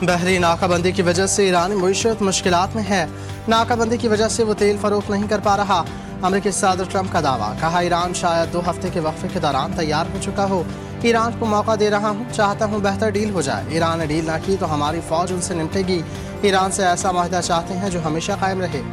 बहरी नाकाबंदी की वजह से ईरानी मईशत मुश्किलात में है। नाकाबंदी की वजह से वो तेल फरोख्त नहीं कर पा रहा। अमेरिकी सदर ट्रंप का दावा, कहा ईरान शायद 2 हफ्ते के वक्फे के दौरान तैयार हो चुका हो। ईरान को मौका दे रहा हूँ, चाहता हूँ बेहतर डील हो जाए। ईरान ने डील ना की तो हमारी फौज उनसे निपटेगी। ईरान से ऐसा माहिदा चाहते हैं जो हमेशा कायम रहे।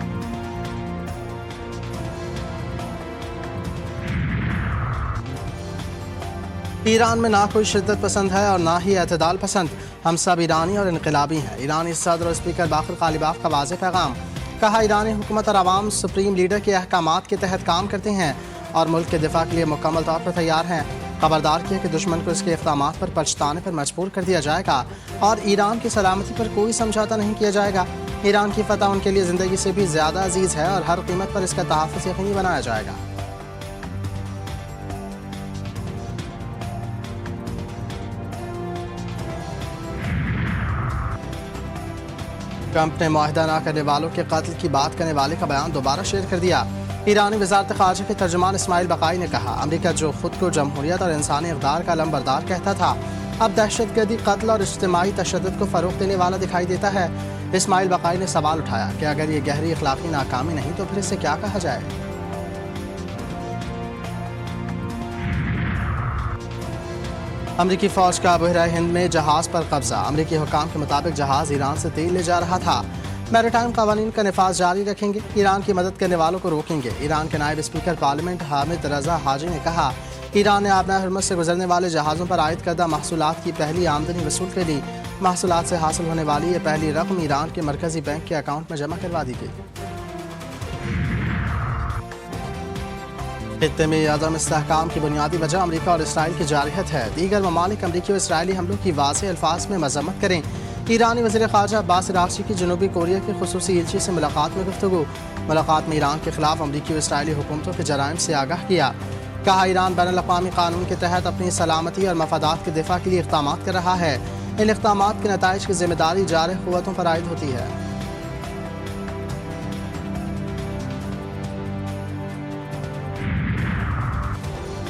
ईरान में ना कोई शिद्दत पसंद है और ना ही एतदाल पसंद। हम सब ईरानी और इनकलाबी हैं। ईरानी सदर और स्पीकर बाकर कालिबाफ का वाज़ेह पैगाम, कहा ईरानी हुकूमत और आवाम सुप्रीम लीडर के अहकामात के तहत काम करते हैं और मुल्क के दिफा के लिए मुकम्मल तौर पर तैयार हैं। खबरदार किया कि दुश्मन को इसके इक़दामात पर पछताने पर मजबूर कर दिया जाएगा और ईरान की सलामती पर कोई समझौता नहीं किया जाएगा। ईरान की फतह उनके लिए ज़िंदगी से भी ज़्यादा अजीज़ है और हर कीमत पर इसका तहफ़्फ़ुज़ यकीनी बनाया जाएगा। ट्रंप ने मुआहिदा न करने वालों के कत्ल की बात करने वाले का बयान दोबारा शेयर कर दिया। ईरानी वज़ारत ख़ारजा के तर्जुमान इस्माइल बक़ाई ने कहा, अमेरिका जो खुद को जमहूरियत और इंसानी इक़दार का लंबरदार कहता था, अब दहशतगर्दी, कत्ल और इज्तिमाई तशद्दुद को फ़रोग़ देने वाला दिखाई देता है। इस्माइल बक़ाई ने सवाल उठाया कि अगर ये गहरी अखलाक़ी नाकामी नहीं तो फिर इसे क्या कहा जाए। अमरीकी फ़ौज का बहरा हिंद में जहाज़ पर कब्जा। अमरीकी हुकाम के मुताबिक जहाज़ ईरान से तेल ले जा रहा था। मैरीटाइम क़वानीन का नफाज जारी रखेंगे, ईरान की मदद करने वालों को रोकेंगे। ईरान के नायब स्पीकर पार्लियामेंट हामिद रज़ा हाजी ने कहा, ईरान ने आबनाए हुर्मुज़ से गुजरने वाले जहाज़ों पर आयद करदा महसूलात की पहली आमदनी वसूल कर ली। महसूलात से हासिल होने वाली ये पहली रकम ईरान के मरकज़ी बैंक के अकाउंट में जमा करवा दी गई। खित्ते में अदम इस्तेहकाम की बुनियादी वजह अमरीका और इसराइल की जारहत है। दीगर ममालिक अमरीकी और इसराइली हमलों की वाज़ेह अल्फाज में मज़म्मत करें। ईरानी वज़ीर ख़ारजा अब्बास अराग़ची की जनूबी कोरिया के ख़ुसूसी इल्ची से मुलाकात में गुफ्तगू। मुलाकात में ईरान के खिलाफ अमरीकी और इसराइली हुकूमतों के जराइम से आगाह किया। कहा, ईरान बैनुल-अक़वामी कानून के तहत अपनी सलामती और मफादात के दिफा के लिए इक़दामात कर रहा है। इन इक़दामात के नताइज की ज़िम्मेदारी जारह क़ुव्वतों पर आयद होती है।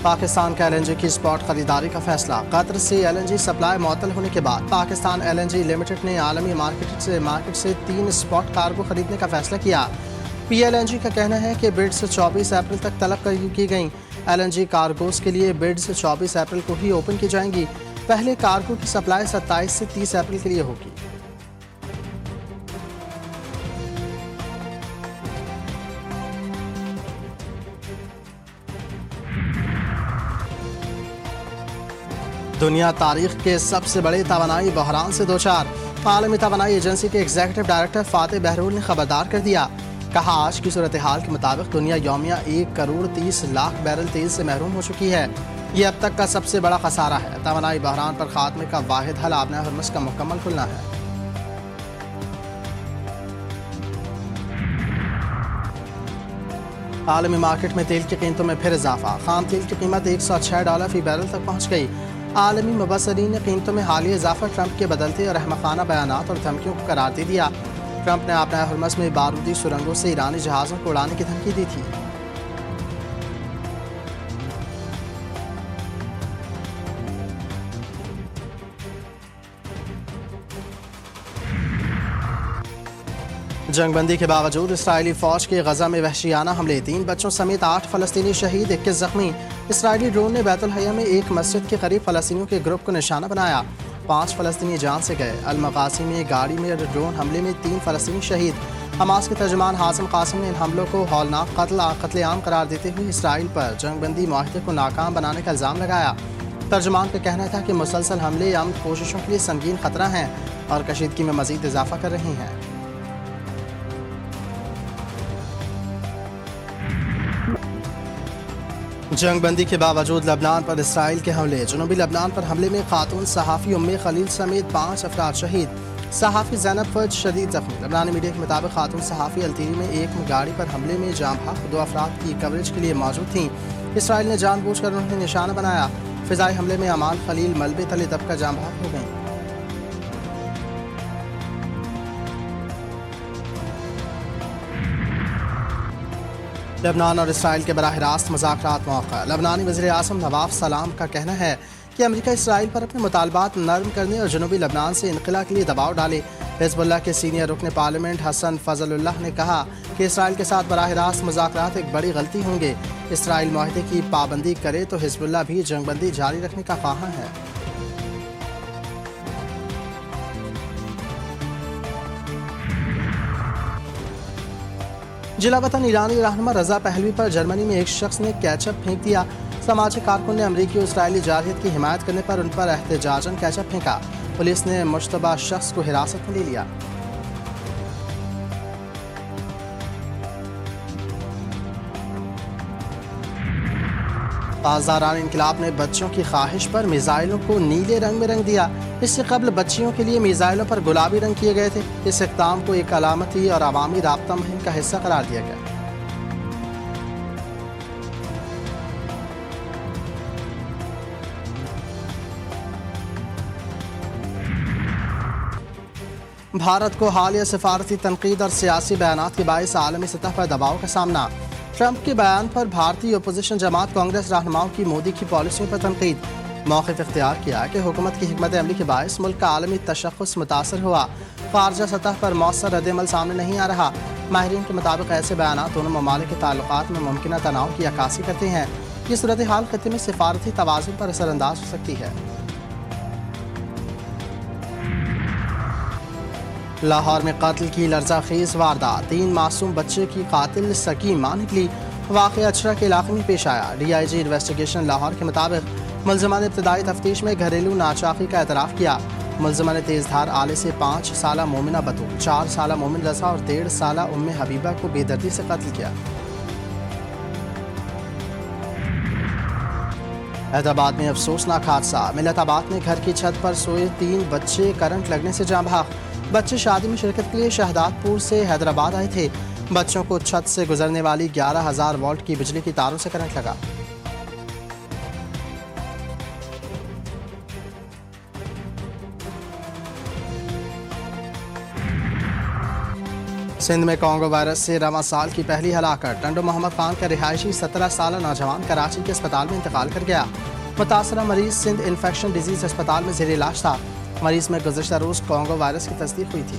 पाकिस्तान का LNG की स्पॉट खरीदारी का फैसला। कतर से LNG सप्लाई मुअत्तल होने के बाद पाकिस्तान LNG लिमिटेड ने आलमी मार्केट से 3 स्पॉट कार्गो खरीदने का फैसला किया। PLNG का कहना है कि बिड्स 24 अप्रैल तक तलब की गई। LNG कार्गोज के लिए बिड्स 24 अप्रैल को ही ओपन की जाएंगी। पहले कार्गो की सप्लाई 27 से 30 अप्रैल के लिए होगी। दुनिया तारीख के सबसे बड़े तवानाई बहरान से दोचार। आलमी तवानाई एजेंसी के एग्जीक्यूटिव डायरेक्टर फातेह बहरूल ने खबरदार कर दिया। कहा, आज की सूरत हाल के मुताबिक दुनिया यौमिया 1 करोड़ 30 लाख बैरल तेल से महरूम हो चुकी है। ये अब तक का सबसे बड़ा खसारा है। तवानाई बहरान पर खात्मे का वाहिद हल आबनाए हुर्मुज़ का मुकम्मल खुलना है। आलमी मार्केट में तेल की कीमतों में फिर इजाफा। खाम तेल की कीमत $106 फी बैरल तक पहुँच गई। आलमी मुबस्सरीन ने कीमतों में हालिया इजाफा ट्रंप के बदलते और अहमकाना बयानात और धमकियों को करार दे दिया। ट्रंप ने आबनाए हुर्मुज़ में बारूदी सुरंगों से ईरानी जहाज़ों को उड़ाने की धमकी दी थी। जंगबंदी के बावजूद इसराइली फ़ौज के गजा में वहशियाना हमले। 3 बच्चों समेत 8 फ़लस्तीनी शहीद, 21 ज़ख्मी। इसराइली ड्रोन ने बैतुल हया में एक मस्जिद के करीब फ़लस्तीनियों के ग्रुप को निशाना बनाया। 5 फ़लस्तीनी जान से गए। अल-मग़ाज़ी में गाड़ी में ड्रोन हमले में 3 फ़लस्तीनी शहीद। हमास के तर्जुमान हासिम कासिम ने इन हमलों को हौलनाक कत्लेआम करार देते हुए इसराइल पर जंगबंदी मुआहिदे को नाकाम बनाने का इल्ज़ाम लगाया। तर्जुमान का कहना था कि मुसलसल हमले अमन कोशिशों के लिए संगीन खतरा हैं और कशीदगी में मज़ीद इजाफा कर रही हैं। जंगबंदी के बावजूद लबनान पर इसराइल के हमले। जनूबी लबनान पर हमले में खातून सहाफ़ी उम्मे खलील समेत 5 अफराद शहीद। सहाफ़ी ज़ैनब फज शदीद जख्मी। लबनानी मीडिया के मुताबिक खातून सहाफ़ी अलतीरी में एक गाड़ी पर हमले में जाम भाग 2 अफराद की कवरेज के लिए मौजूद थीं। इसराइल ने जानबूझकर उन्हें निशाना बनाया। फ़िज़ाई हमले में अमाल खलील मलबे तले दबकर जाम भाग हो गई। लबनान और इसराइल के बराह रास्त मुज़ाकरात मौक़ा। लबनानी वज़ीर आज़म नवाफ सलाम का कहना है کہ امریکہ اسرائیل پر اپنے مطالبات نرم کرنے اور جنوبی لبنان سے انخلا کے لیے دباؤ ڈالے۔ حزب اللہ کے سینئر رکن پارلیمنٹ حسن فضل اللہ نے کہا کہ اسرائیل کے ساتھ براہ راست مذاکرات ایک بڑی غلطی ہوں گے۔ اسرائیل معاہدے کی پابندی کرے تو حزب اللہ بھی جنگ بندی جاری رکھنے کا خواہاں ہے۔ جلا وطن ایرانی رہنما رضا پہلوی پر جرمنی میں ایک شخص نے کیچپ پھینک دیا۔ سماجی کارکن نے امریکی اور اسرائیلی جارحیت کی حمایت کرنے پر ان پر احتجاجاً کیچپ پھینکا۔ پولیس نے مشتبہ شخص کو حراست میں لے لیا۔ پاسداران انقلاب نے بچوں کی خواہش پر میزائلوں کو نیلے رنگ میں رنگ دیا۔ اس سے قبل بچیوں کے لیے میزائلوں پر گلابی رنگ کیے گئے تھے۔ اس اقدام کو ایک علامتی اور عوامی رابطہ مہم کا حصہ قرار دیا گیا۔ بھارت کو حالیہ سفارتی تنقید اور سیاسی بیانات کے باعث عالمی سطح پر دباؤ کا سامنا۔ ٹرمپ کے بیان پر بھارتی اپوزیشن جماعت کانگریس رہنماؤں کی مودی کی پالیسیوں پر تنقید۔ موقف اختیار کیا کہ حکومت کی حکمت عملی کے باعث ملک کا عالمی تشخص متاثر ہوا، خارجہ سطح پر مؤثر رد عمل سامنے نہیں آ رہا۔ ماہرین کے مطابق ایسے بیانات دونوں ممالک کے تعلقات میں ممکنہ تناؤ کی عکاسی کرتے ہیں۔ یہ صورتحال خطے میں سفارتی توازن پر اثر انداز ہو سکتی ہے۔ لاہور میں قتل کی لرزہ خیز واردات، 3 معصوم بچے کی قاتل سکی ماں نکلی۔ واقعہ اچرا کے علاقے میں پیش آیا۔ D I G investigation Lahore کے مطابق ملزمہ نے ابتدائی تفتیش میں گھریلو ناچاقی کا اعتراف کیا۔ ملزمہ نے تیز دھار آلے سے 5 سالہ مومنہ بطول، 4 سالہ مومن رضا اور 1.5 سالہ ام حبیبہ کو بے دردی سے قتل کیا۔ حیدرآباد میں افسوسناک حادثہ، ملت آباد میں گھر کی چھت پر سوئے 3 بچے کرنٹ لگنے سے جاں بحق۔ بچے شادی میں شرکت کے لیے شہداد پور سے حیدرآباد آئے تھے۔ بچوں کو چھت سے گزرنے والی 11,000 وولٹ کی بجلی کی تاروں سے کرنٹ لگا۔ سندھ میں کانگو وائرس سے رواں سال کی پہلی ہلاکت، ٹنڈو محمد خان کا رہائشی 17 سالہ نوجوان کراچی کے اسپتال میں انتقال کر گیا۔ متاثرہ مریض سندھ انفیکشن ڈیزیز اسپتال میں زیر علاج تھا۔ مریض میں گزشتہ روز کانگو وائرس کی تصدیق ہوئی تھی۔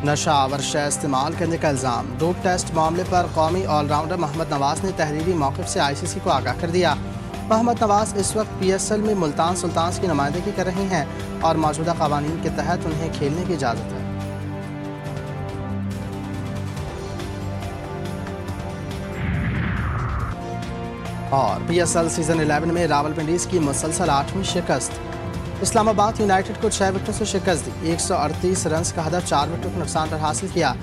نشہ آور شے استعمال کرنے کا الزام، ڈوپ ٹیسٹ معاملے پر قومی آل راؤنڈر محمد نواز نے تحریری موقف سے آئی سی سی کو آگاہ کر دیا۔ محمد نواز اس وقت پی ایس ایل میں ملتان سلطانز کی نمائندگی کر رہے ہیں اور موجودہ قوانین کے تحت انہیں کھیلنے کی اجازت ہے۔ اور پی ایس ایل سیزن 11 میں راولپنڈیز کی مسلسل 8ویں شکست۔ اسلام آباد یونائیٹڈ کو 6 وکٹوں سے شکست دی، 138 رنز کا ہدف 4 وکٹوں کے نقصان پر حاصل کیا۔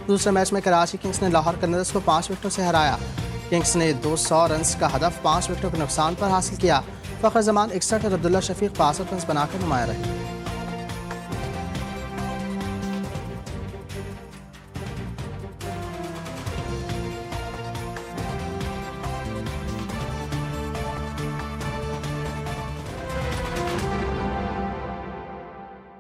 دوسرے میچ میں کراچی کنگز نے لاہور قلندرز کو 5 وکٹوں سے ہرایا۔ کنگز نے 200 رنز کا ہدف 5 وکٹوں کے نقصان پر حاصل کیا۔ فخر زمان 61 اور عبداللہ شفیق 65 رنز بنا کر نمایاں رہے۔